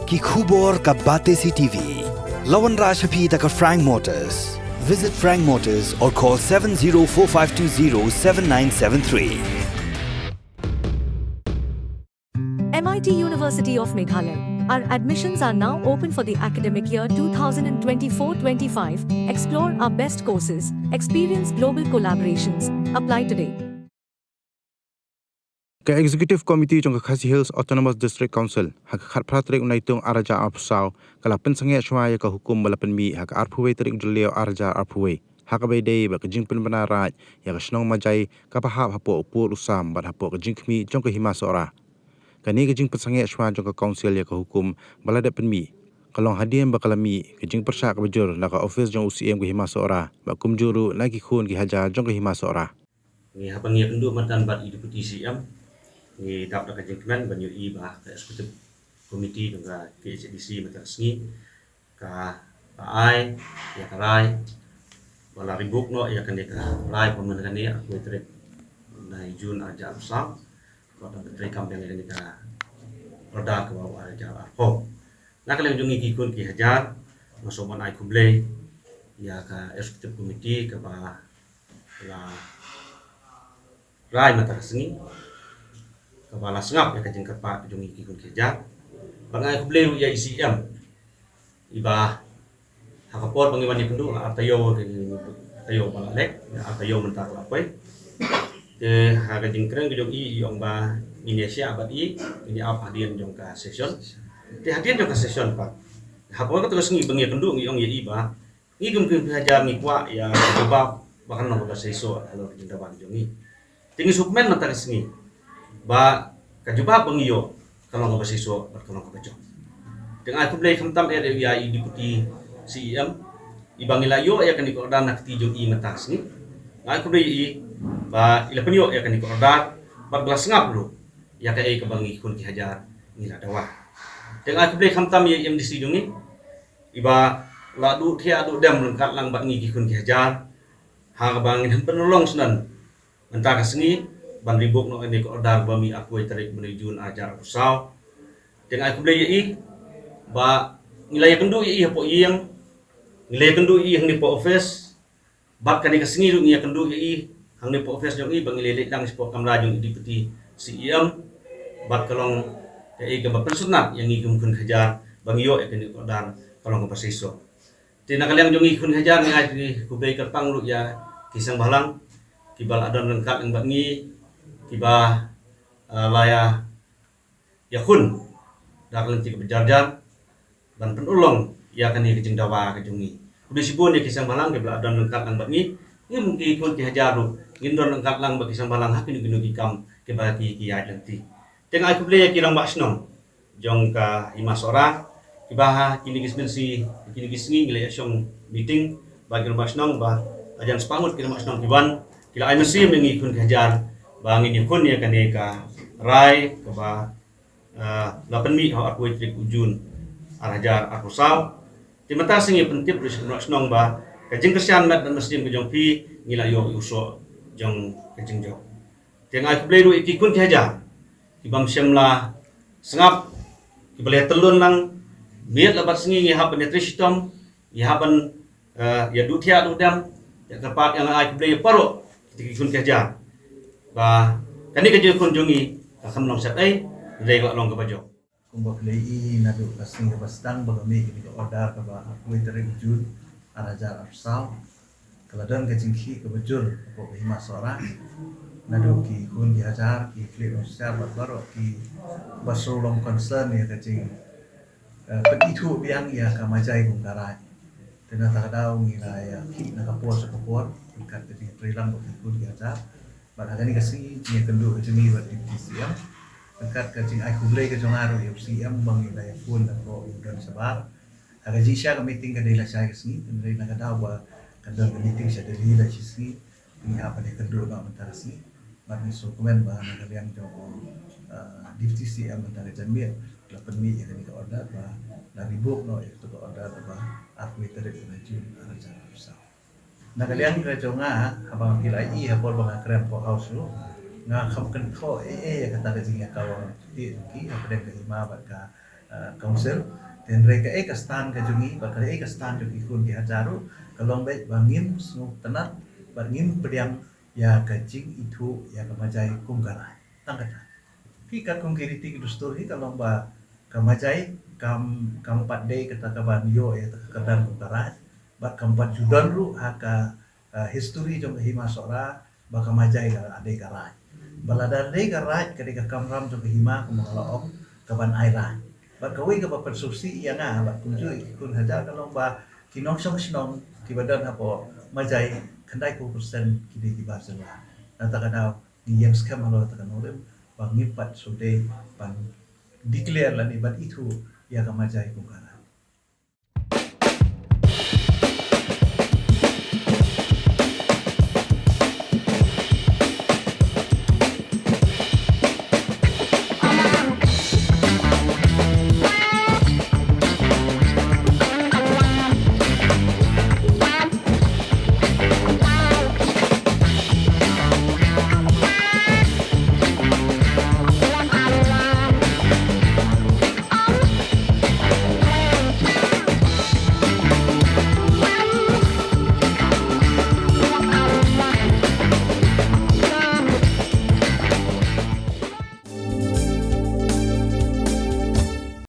ki khubor ka bate CTV. Lawan Rashapi taka Frank Motors. Visit Frank Motors or call 7045207973. MIT University of Meghalaya. Our admissions are now open for the academic year 2024-25. Explore our best courses, experience global collaborations. Apply today. Ke Executive Committee jong Khasi Hills Autonomous District Council hak khat pratrik unaitung araja apsau kala pensangya shwaya ka hukum balapan mi hak arpuwe trik julio araja arpuwe hak bay day ba kajing penbanaraj ya ka snong majai ka pahap hapo upur usam bat hapo kajing kmi jong ka himasora kani kajing pensangya shwa jong ka council ya ka hukum balada penmi kalong hadiam bakalami kajing persya ka bajur la ka office jong UCM ka himasora ba kumjuru lagi khun ki haja jong ka himasora ni habang ya kendu matan bat deputy CM ni tap da kajengkemen banyu I bah ka eksekutif komiti dengan KHDC matasngi ka paai ya karai wala ribuk no ya kan ka rai pemenangan ni aku trek nai Jun aja usam ko da trek kampung yang ka roda ke bawah aja arho nak kalian jungi kikun ki hajar masuk manai kumble ya ka eksekutif komiti ka ba la rai matasngi kepala sengap ya kajeng kerpa jungi kikun kerja bangai kubleu ya ICM iba hakapor pangiwan ni pendu atayo balalek atayo mentak lapai ke hakajeng keren ke jongi yong ba Indonesia abad ini apa hadian jong ka session te hadian jong ka session pak hapor ka terus ngi bengi pendu yong ya iba ngi gum ke hajar ngi kwa ya coba bahkan nang ka seso halo kajeng dawan jongi tinggi sukmen mentak sengi ba kajuba pengiyo kalau nggak bersiswa berkolong kebaca dengan aku beli kentam ya deputy CM ibangilayo ya kan dikordan nak tijo I metas ni aku beli ba ila penyo ya kan dikordan 14 ngap lu ya kai ke bangi kun ki hajar ngila dawa dengan aku beli kentam ya di sidung ni iba ladu thia adu dam lengkat lang bangi ki kun ki hajar ha bangin penolong senan mentah keseni ban ribuk no ini ordar bami aku tarik menuju ajar usau dengan aku beli I ba nilai kendu I hapo yang nilai kendu I hang ni po office bab kan ka sengi ru ngia kendu I hang ni po office jong I bang nilai dang sport kamera jong deputy CM bab kalong ke ba pensunat yang I kun hajar bang yo kan ni ordar kalong ka pasiso tina kaliang jong I kun hajar ngai ku bei kerpang ru ya kisang balang kibal adon lengkap yang bangi tiba laya yakun dak lentik berjarjar dan penulong ya kan ni kejeng dawa kejungi udah sibun ya kisang balang ke beladon lengkap lang bangi ni mungkin ikut ki hajaru ngindon lengkap lang bagi kisang balang hakin ginu gikam ke bagi ki ya lenti tengah aku beli kirang basnom jong ka himasora kibaha kini kisbensi kini kisngi ngile asyong meeting bagi basnom ba ajan sepangut kirang basnom kiban kila ay mesim ngikun ki hajar bangin yakun ya kaneka rai ke ba 8 mi aku trik ujun arajar aku saw timata singi pentip snong ba kajing kersian mat dan muslim kejong pi ngila yo uso jong kajing jo tengai ku bledu ikikun ki hajar ibam semla sengap kibale telun lang miat labat singi ngi haban tristom ya haban ya dutia dudam ya tepat yang ai ku bledu paro ikikun ki hajar ba kani kerja kunjungi akan long set ai lei la long ka bajo kumba plei na do kasing ka bastang bagami ni ka order ka ba aku tere jud araja apsal kaladan ka jingki ka bajur ko hima sora na do ki kun ki hajar ki klip usar baro ki baso long concern ya ka jing petitu biang ya ka majai bungkarai tena ta daw ni la ya ki na ka pos ka por ka ti trilam ko kun ki hajar barangkali kasi dia kendu jemi buat di siam dekat kacing aku beli ke jongaru ya siam bang ila ya pun ko dan sabar aga jisha ka meeting ka dela saya kasi dari na kada ba kada meeting sa dela sisi ni apa dia kendu na mentara si bagi so komen ba na kalian jo di siam mentara jambi la penmi ya ni ka order ba la ribuk no ya to order ba aku tere na jun ana jara usah nakalian ka jonga habang kilai hapor bang krem po house lo nga kham kan kho ya kata ka jinga kawang ti ki apa den ka ima ba ka council dan mereka stan ka jungi bakal stan jungi kun ki hajaru kalong baik bangim sungguh tenat bangim pediang ya kacing itu ya kamajai kungkarai tangkata pikat kungkiriti dustur hi kalong ba kamajai kam 4 day kata kaban yo ya kedan kungkarai ba kam 4 judan ru haka history jong hima sora ba kamajai ade karai balada de karai kadika kamram jong hima kumalaong kaban airan ba kawi ka papersusi ya nga ba kunjui kun hajar kalong ba kinong sinong kibadan hapo majai kandai ko persen kidi di Barcelona nata kana ni yang scam halo ta kana urem bang ngipat sude pan declare lani ban itu ya ka majai ko kana